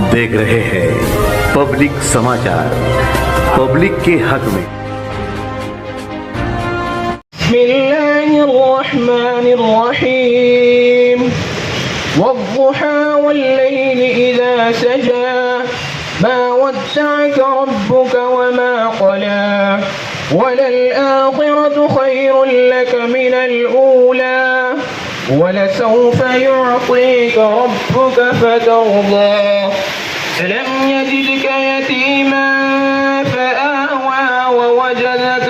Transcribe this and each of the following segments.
देख रहे हैं पब्लिक समाचार, पब्लिक के हक में। बिस्मिल्लाहिर्रहमानिर्रहीम वद्दुहा वल्लैलि इज़ा सजा मा वद्दअक रब्बुक वमा क़ला वलल-आख़िरतु ख़ैरुन लक मिनल ऊला वलसौफ युअतीक रब्बुक फतर्दा अलम यजिदक यतीमन फआवा ववजदक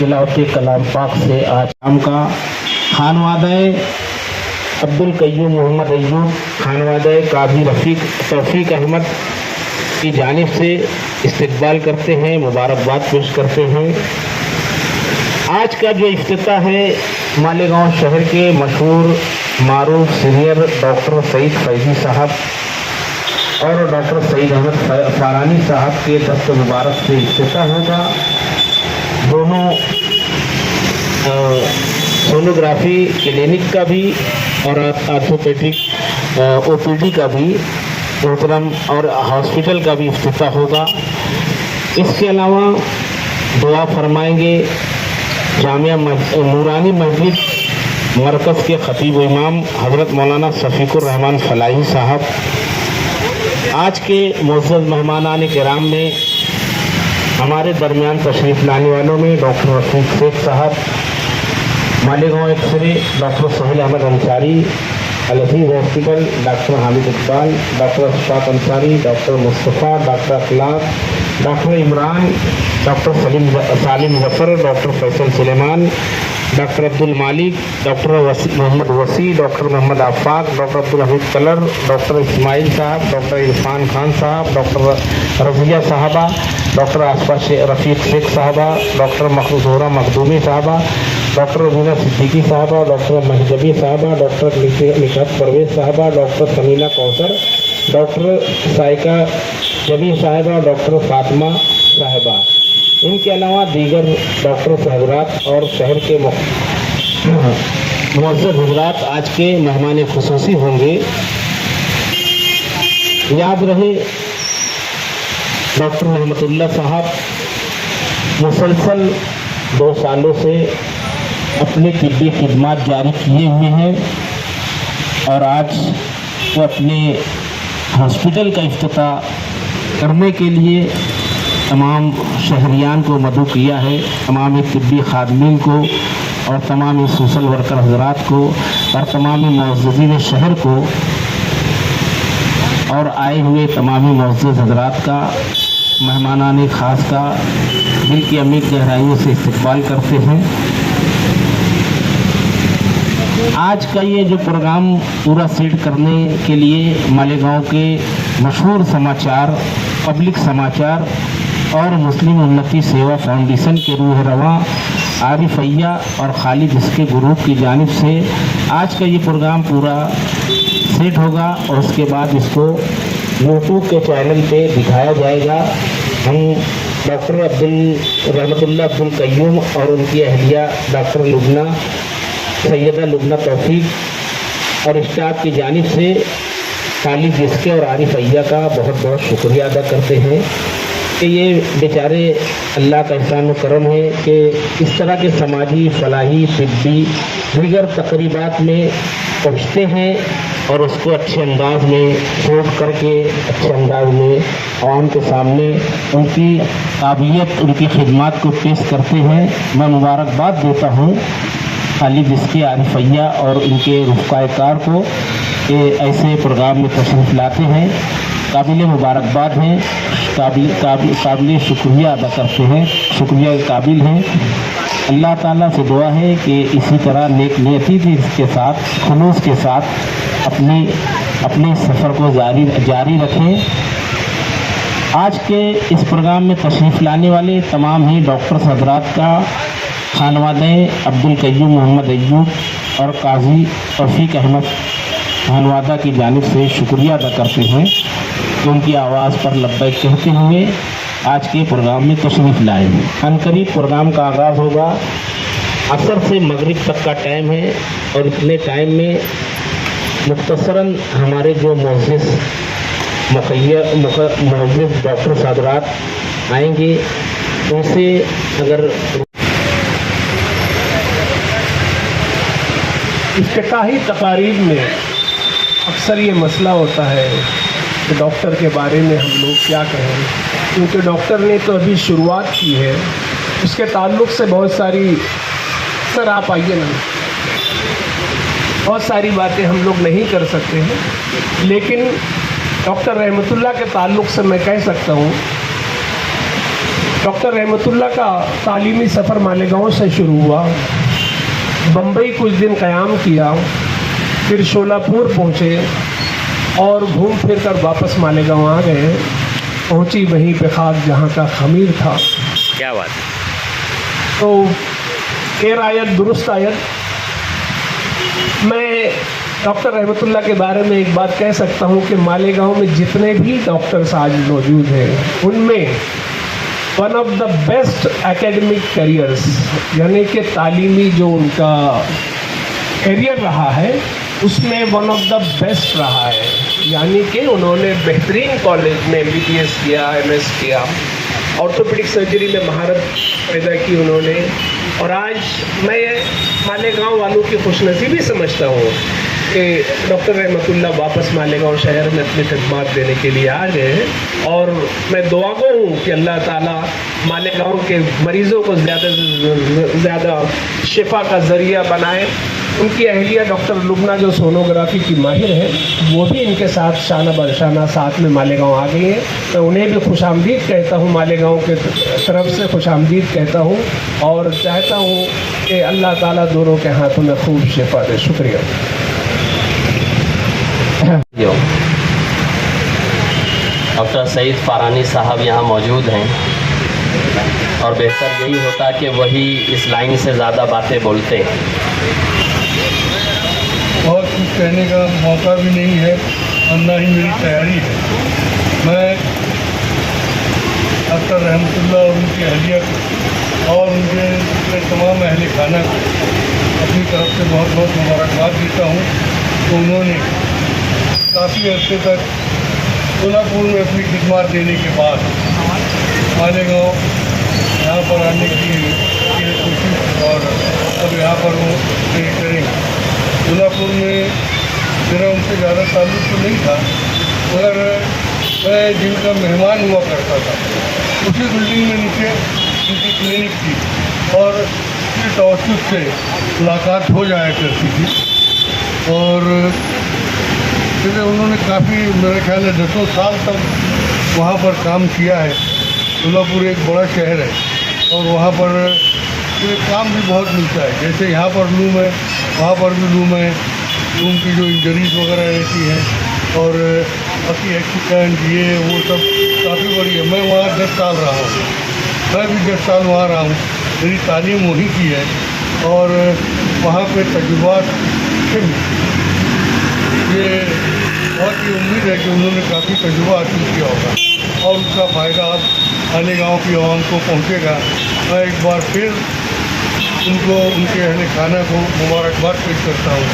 तिलावत कलाम पाक से आज शाम का खानवादे अब्दुल कय्यूम मोहम्मद अय्यूब, खानवादे काजी तौफीक अहमद की जानिब से इस्तकबाल करते हैं, मुबारकबाद पेश करते हैं। आज का जो इफ्तिताह है मालेगांव शहर के मशहूर मारूफ सीनियर डॉक्टर सईद फैजी साहब और डॉक्टर सईद अहमद फारानी साहब के दस्त मुबारक से इफ्तिताह होगा। दोनों सोनोग्राफी क्लिनिक का भी और ऑर्थोपेडिक ओपीडी का भी मोहतरम और हॉस्पिटल का भी इफ्तिताह होगा। इसके अलावा दुआ फरमाएंगे जामिया नूरानी मस्जिद मरकज़ के खतीब इमाम हज़रत मौलाना शफीकुर रहमान फलाही साहब। आज के मुअज़्ज़ज़ मेहमानान किराम में हमारे दरमियान तशरीफ़ लाने वालों में doctor Rafiq Shaikh sahab, Malegaon x ray doctor Sohail Ahmed Ansari, Al Aziz hospital doctor Hamid Iqbal, doctor Ashfaq Ansari, doctor Mustafa, doctor Akhlaq, doctor Imran, doctor Salim Zafar, doctor Faisal Suleman, doctor Abdul Malik, doctor Mohammad Wasi, doctor Mohammad Afaq, doctor Abdul Hamid Kalar, doctor Ismail sahab, doctor Irfan Khan साहब, डॉक्टर रज़िया साहबा, डॉक्टर आसफा रफ़ीक शेख साहबा, डॉक्टर मखदूरा मखदूमी साहबा, डॉक्टर रवीना सिद्दीकी साहबा, डॉक्टर महजबी साहबा, डॉक्टर निशात परवेज साहबा, डॉक्टर समीना कौसर, डॉक्टर साइका जबी साहबा, डॉक्टर फातिमा साहबा, इनके अलावा दीगर डॉक्टर हज़रात और शहर के मुअज़्ज़ज़ हज़रात आज के मेहमान ख़ुसूसी होंगे। याद रहे डॉक्टर रहमतुल्लाह साहब मुसलसल 2 सालों से अपनी तिब्बी खिदमत जारी किए हुए हैं और आज वो अपने हॉस्पिटल का इफ्तिताह करने के लिए तमाम शहरियान को मदऊ किया है, तमाम तिब्बी खादमीन को और तमाम सोशल वर्कर हज़रात को और तमाम मुअज़्ज़ज़ीन शहर को और आए हुए तमाम मुअज़्ज़ज़ हज़रात का मेहमानान ख़ास का दिल की अमीर गहराइयों से इस्तकबाल करते हैं। आज का ये जो प्रोग्राम पूरा सेट करने के लिए मालेगांव के मशहूर समाचार, पब्लिक समाचार और मुस्लिम उन्नति सेवा फाउंडेशन के रूह रवां आरिफ अय्या और खालिद इसके ग्रुप की जानिब से आज का ये प्रोग्राम पूरा सेट होगा और उसके बाद इसको यूट्यूब के चैनल पे दिखाया जाएगा। हम डॉक्टर अब्दुल कय्यूम और उनकी अहलिया डॉक्टर लुबना सैयदा लुबना तौफीक और स्टाफ की जानिब से खालिद इसके और आरिफ अय्या का बहुत बहुत शुक्रिया अदा करते हैं कि ये बेचारे अल्लाह का एहसान व करम है कि इस तरह के समाजी फलाही तिब्बी दीगर तकरीबात में पहुँचते हैं और उसको अच्छे अंदाज में शूट करके अच्छे अंदाज में आवाम के सामने उनकी काबिलियत उनकी खिदमत को पेश करते हैं। मैं मुबारकबाद देता हूँ खालिद इसके आरिफ अय्या और इनके रुफ़क़ाए-कार को कि ऐसे प्रोग्राम में तशरीफ़ लाते हैं। काबिल मुबारकबाद हैं, काबिल शुक्रिया अदा करते हैं, शुक्रिया के काबिल हैं। अल्लाह ताला से दुआ है कि इसी तरह नेक नियति के साथ, खुलूस के साथ अपने सफ़र को जारी रखें। आज के इस प्रोग्राम में तशरीफ़ लाने वाले तमाम ही डॉक्टर हज़रात का खानवादे अब्दुल कय्यूम मोहम्मद अय्यूब और काजी तौफीक अहमद खानवादा की जानिब से शुक्रिया अदा करते हैं कि उनकी आवाज़ पर लब्बैक कहते हुए आज के प्रोग्राम में तशरीफ़ लाए। अनकरीब प्रोग्राम का आगाज़ होगा। असर से मगरिब तक का टाइम है और इतने टाइम में मुख्तसरन हमारे जो मोअज़्ज़िज़ डॉक्टर हज़रात आएंगे, उनसे अगर इफ्तिताही तकारीब में अक्सर ये मसला होता है कि डॉक्टर के बारे में हम लोग क्या कहें, क्योंकि डॉक्टर ने तो अभी शुरुआत की है, उसके ताल्लुक़ से बहुत सारी, सर आप आइए ना, बहुत सारी बातें हम लोग नहीं कर सकते हैं, लेकिन डॉक्टर रहमतुल्लाह के ताल्लुक़ से मैं कह सकता हूँ, डॉक्टर रहमतुल्लाह का तालीमी सफ़र मालेगांव से शुरू हुआ, बम्बई कुछ दिन क़याम किया, फिर शोलापुर पहुँचे और घूम फिर कर वापस मालेगांव आ गए। पहुँची वहीं पे खाक जहाँ का खमीर था। क्या बात है। तो खैर आयत दुरुस्त आयत। मैं डॉक्टर रहमतुल्लाह के बारे में एक बात कह सकता हूँ कि मालेगांव में जितने भी डॉक्टर्स आज मौजूद हैं, उनमें one of the best academic careers, यानी कि तालीमी जो उनका करियर रहा है उसमें वन ऑफ द बेस्ट रहा है, यानी कि उन्होंने बेहतरीन कॉलेज में MBBS किया, MS किया, ऑर्थोपेडिक सर्जरी में महारत पैदा की उन्होंने। और आज मैं मालेगांव वालों की खुशनसीबी समझता हूँ कि डॉक्टर रहमतुल्लाह वापस मालेगांव शहर में अपनी खिदमत देने के लिए आ गए हैं। और मैं दुआ गो हूँ कि अल्लाह ताला मालेगांव के मरीज़ों को ज़्यादा से ज़्यादा शिफा का ज़रिया बनाए। उनकी अहलिया डॉक्टर लुबना जो सोनोग्राफी की माहिर है, वो भी इनके साथ शाना बरशाना साथ में मालेगांव आ गई हैं। मैं उन्हें भी खुशामदीद कहता हूँ, मालेगांव के तरफ से खुशामदीद कहता हूँ और चाहता हूँ कि अल्लाह ताला दोनों के हाथों में खूब शिफा दे। शुक्रिया। डॉक्टर सईद फारानी साहब यहाँ मौजूद हैं और बेहतर यही होता कि वही इस लाइन से ज़्यादा बातें बोलते हैं। बहुत कुछ कहने का मौका भी नहीं है और ना ही मेरी तैयारी है। मैं डॉक्टर रहमतुल्लाह और उनकी अहलिया को और उनके तमाम अहले खाना को अपनी तरफ से बहुत बहुत मुबारकबाद देता हूँ। तो उन्होंने काफ़ी अर्से तक सोलापुर में अपनी खिदमत देने के बाद मालेगांव यहाँ पर आने की कोशिश और अब यहाँ पर वो करेंगे। सोलापुर में मेरा उनसे ज़्यादा ताल्लुक़ तो नहीं था, मगर मैं जिनका मेहमान हुआ करता था उसी बिल्डिंग में नीचे उनकी क्लिनिक थी और उसके तवज्जुह से मुलाकात हो जाया करती थी। और जैसे उन्होंने काफ़ी मेरे ख्याल है 10 साल तक वहाँ पर काम किया है। सोलापुर एक बड़ा शहर है और वहाँ पर काम भी बहुत मिलता है। जैसे यहाँ पर लूम है, वहाँ पर भी लूम है, लूम की जो इंजरीज वगैरह रहती हैं और बाकी एक्सीडेंट ये वो सब काफ़ी बड़ी है। मैं वहाँ 10 साल रहा हूँ, मैं भी 10 साल वहाँ रहा हूँ, मेरी तालीम वहीं की है और वहाँ पे तजुर्बात अच्छे मिलते। ये बहुत ही उम्मीद है कि उन्होंने काफ़ी तजुर्बा हासिल किया होगा और उसका फ़ायदा अब मालेगांव की आवाम को पहुँचेगा। मैं एक बार फिर उनको, उनके अहले खाना को मुबारकबाद पेश करता हूँ।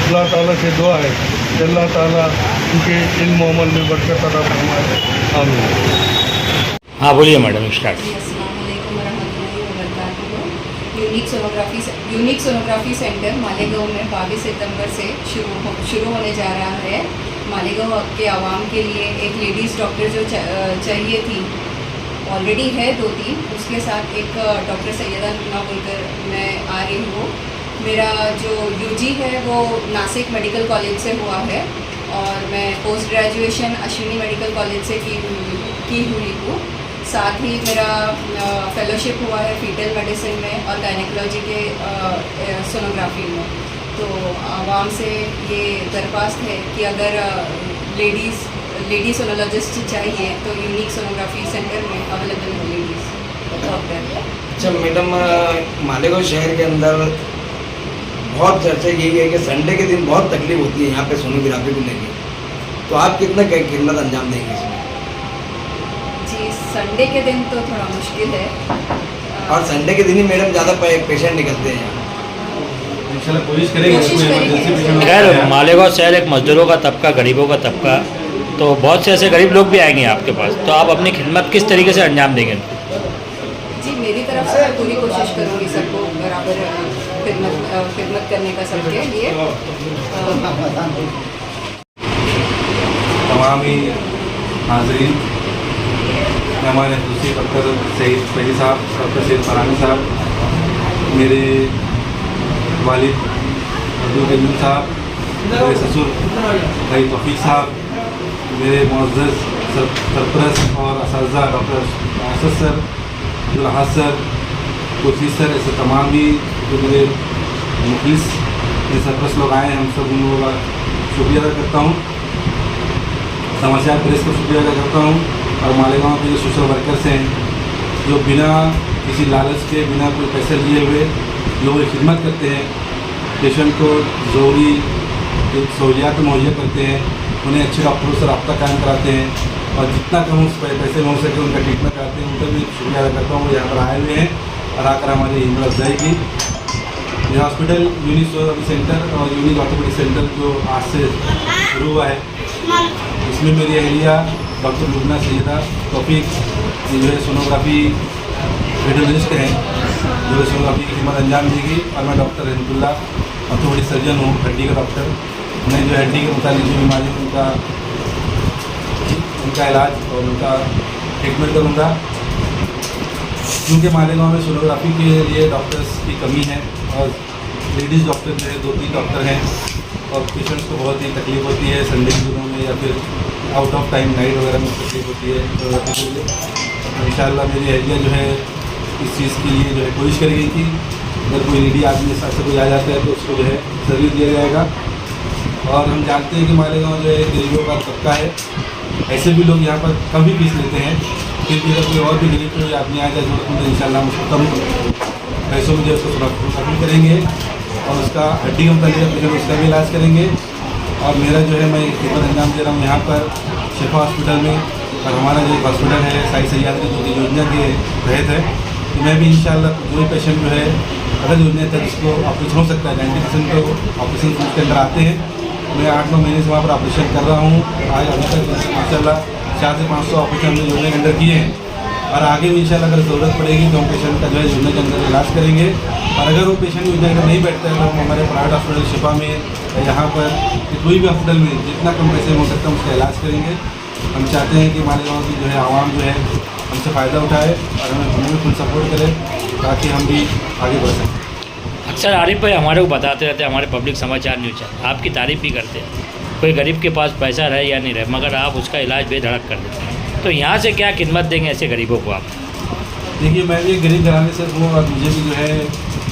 अल्लाह ताला से दुआ है कि अल्लाह ताला उनके इल्म और अमल में बरकत अता फरमाए। आमीन। हाँ बोलिए मैडम, स्टार्ट। अस्सलाम वालेकुम वरहमतुल्लाहि वबरकातुहू। यूनिक सोनोग्राफी सेंटर मालेगांव में 22 सितंबर से शुरू होने जा रहा है। मालेगांव के आवाम के लिए एक लेडीज़ डॉक्टर जो चाहिए थी, ऑलरेडी है 2-3, उसके साथ एक डॉक्टर सैयदा नुना बोलकर मैं आ रही हूँ। मेरा जो UG है वो नासिक मेडिकल कॉलेज से हुआ है और मैं post graduation Ashwini medical college से की हुई हूँ। साथ ही मेरा फेलोशिप हुआ है फीटल मेडिसिन में और गायनेकोलॉजी के सोनोग्राफी में। तो आवाम से ये दरख्वास्त है कि अगर लेडी सोनोलॉजिस्ट चाहिए तो यूनिक सोनोग्राफी सेंटर में अवेलेबल है लेडीज़ डॉक्टर। अच्छा मैडम, मालेगांव शहर के अंदर बहुत चर्चा यही है कि संडे के दिन बहुत तकलीफ होती है यहाँ पे सोनोग्राफी को लेके, तो आप कितना खिदमत अंजाम देंगे इसमें? जी, संडे के दिन तो थोड़ा मुश्किल है। और संडे के दिन ही मैडम ज़्यादा पेशेंट निकलते हैं यहाँ। कोशिश करेंगे। खैर, मालेगांव शहर एक मजदूरों का तबका, गरीबों का तबका, तो बहुत से ऐसे गरीब लोग भी आएंगे आपके पास, तो आप अपनी खिदमत किस तरीके से अंजाम देंगे? जी, मेरी तरफ से मैं पूरी कोशिश करूँगी सबको बराबर खिदमत करने का सबके लिए। तमाम ही हाजरीन, हमारे दूसरे डॉक्टर सईद फैजी साहब, डॉक्टर सईद फरानी साहब, मेरे वालिद अब्दुल करीम साहब, मेरे ससुर भाई तौफीक साहब, मेरे मुअज़्ज़ज़ सरपरस्त और असातिज़ा डॉक्टर आसद सर, अब्दुल अहद सर, कुर्सी सर, ऐसे तमाम भी जो मेरे मुखलिस जो सरपरस्त लोग आए हैं, हम सब उन लोगों का शुक्रिया अदा करता हूँ। समाचार प्रेस का शुक्रिया अदा करता हूँ और मालेगांव के जो सोशल वर्कर्स हैं जो बिना किसी लालच के, बिना कोई पैसे लिए हुए लोगों की खिदमत करते हैं, पेशेंट को ज़रूरी सहूलियात मुहैया करते हैं, उन्हें अच्छे डॉक्टरों से रब्ता कायम कराते हैं और जितना कम पैसे में हो सके उनका ट्रीटमेंट कराते हैं। उनका भी शुक्रिया अदा करता हूँ। वो यहाँ पर आए हुए हैं और आकर हमारी हिम्मत अफजाई की। ये हॉस्पिटल यूनिक सोनोग्राफी सेंटर और यूनिक ऑर्थोपेडिक सेंटर जो आज से शुरू हुआ है, इसमें मेरी अहलिया डॉक्टर लुबना सैयदा तौफीक जो है सोनोग्राफी रेडियोलॉजिस्ट हैं, जो है सोनोग्राफी की खिदमत अंजाम देगी। और मैं डॉक्टर रहमतुल्ला ऑर्थोपेडिक सर्जन हूँ, हड्डी का डॉक्टर। मैं जो हड्डी के मुताबिक जो बीमारी उनका इलाज और उनका ट्रीटमेंट करूँगा। क्योंकि मालेगांव में सोनोग्राफी के लिए डॉक्टर्स की कमी है और लेडीज़ डॉक्टर जो है 2-3 डॉक्टर हैं और पेशेंट्स को बहुत ही तकलीफ होती है संडे के दिनों में या फिर आउट ऑफ टाइम नाइट वगैरह में तकलीफ होती है सोनोग्राफी के लिए। इंशाअल्लाह मेरी अहलिया जो है इस चीज़ के लिए जो है कोशिश करेगी कि अगर कोई लेडी आदमी के साथ से कोई आ जाता है तो उसको जो है सर्विस दिया जाएगा। और हम जानते हैं कि मालेगांव जो है गरीबों का तबका है, ऐसे भी लोग यहाँ पर कम भी फीस लेते हैं, फिर भी अगर कोई और भी गरीब कोई आदमी आ जाए तो इंशाअल्लाह हम उसको कम पैसों में जो है उसको सोनोग्राफी करेंगे और उसका हड्डी का मतलब उसका भी इलाज करेंगे। और मेरा जो है मैं खिदमत अंजाम दे रहा हूँ यहाँ पर शिफा हॉस्पिटल में, और हमारा जो एक हॉस्पिटल है साई सैयादरी ज्योति योजना के तहत है। तो मैं भी इंशाअल्लाह जो भी पेशेंट जो है अगर योजना तक जिसको ऑपरेशन हो सकता है 90% तो ऑपरेशन के अंदर आते हैं। मैं 8-9 महीने से वहाँ पर ऑपरेशन कर रहा हूँ। आज अभी तक माशाल्लाह 400 से 500 ऑपरेशन हमने योजना के अंदर किए हैं और आगे भी इंशाल्लाह अगर ज़रूरत पड़ेगी तो हम पेशेंट का जो है योजना के अंदर इलाज करेंगे। और अगर वो पेशेंट योजना के अंदर नहीं बैठता है तो हम हमारे प्राइवेट हॉस्पिटल शिफा में यहाँ पर कोई भी हॉस्पिटल में जितना कम पैसे में हो सकता है उसका इलाज करेंगे। हम चाहते हैं कि मालेगांव की जो है आवाम जो है हमसे फ़ायदा उठाए और हमें भी फुल सपोर्ट करे ताकि हम भी आगे बढ़ सकें। अक्सर आरिफ भाई हमारे को बताते रहते हैं, हमारे पब्लिक समाचार न्यूज़ चैनल आपकी तारीफ़ भी करते हैं, कोई गरीब के पास पैसा रहे या नहीं रहे मगर आप उसका इलाज बेधड़क कर देते हैं, तो यहाँ से क्या खिदमत देंगे ऐसे गरीबों को आप? देखिए, मैं भी गरीब घराने से हूँ और मुझे भी जो है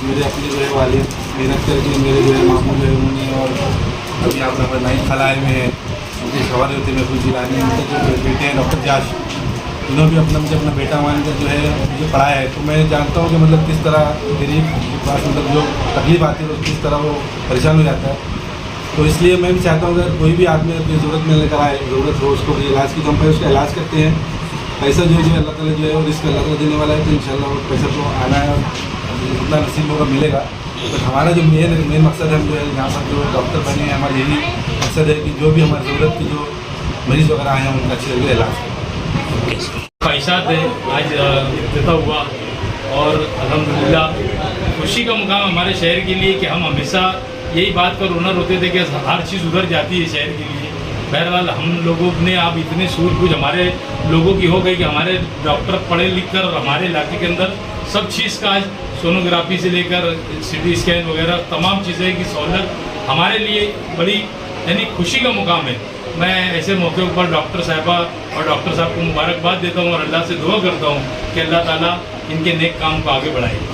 मेरे अपने जो है वालिद मेहनत करके मेरे जो है मामू जो है उन्होंने और अभी आप नंबर 9 खलाए में है उनके शवार होते महफूज जिलानी, उनके जो बेटे हैं डॉक्टर जाश, इन्होंने भी अपना मुझे अपना बेटा मानकर जो है मुझे पढ़ाया है। तो मैं जानता हूँ कि मतलब किस तरह गरीब के पास मतलब जो तकलीफ आती है तो किस तरह वो परेशान हो जाता है। तो इसलिए मैं भी चाहता हूँ अगर कोई भी आदमी अपनी ज़रूरत में लेकर आए, ज़रूरत हो उसको इलाज की, तो हम पहले उसका इलाज करते हैं। पैसा जो है अल्लाह ताला जो है और रिस्क अल्लाह ताला देने वाला है, तो इंशाल्लाह वो पैसा तो आना है और जितना नसीब होगा मिलेगा। तो हमारा जो मेन मकसद है, हम जो है यहाँ पर जो डॉक्टर बने हैं, हमारा यही मकसद है कि जो भी हमारी ज़रूरत की जो मरीज़ वगैरह आए हैं उनका अच्छे तरीके इलाज करें। ख्वाहिशात है आज इफ्तिताह हुआ और अल्हम्दुलिल्लाह खुशी का मुकाम हमारे शहर के लिए कि हम हमेशा यही बात पर हुनर होते थे कि हर चीज़ उधर जाती है शहर के लिए। बहरहाल हम लोगों ने आप इतने सूझबूझ हमारे लोगों की हो गई कि हमारे डॉक्टर पढ़े लिख कर हमारे इलाके के अंदर सब चीज़ का आज सोनोग्राफी से लेकर CT स्कैन वगैरह तमाम चीज़ें की सहूलत हमारे लिए बड़ी यानी खुशी का मुकाम है मैं ऐसे मौके पर डॉक्टर साहिबा और डॉक्टर साहब को मुबारकबाद देता हूँ और अल्लाह से दुआ करता हूँ कि अल्लाह ताला इनके नेक काम को आगे बढ़ाए।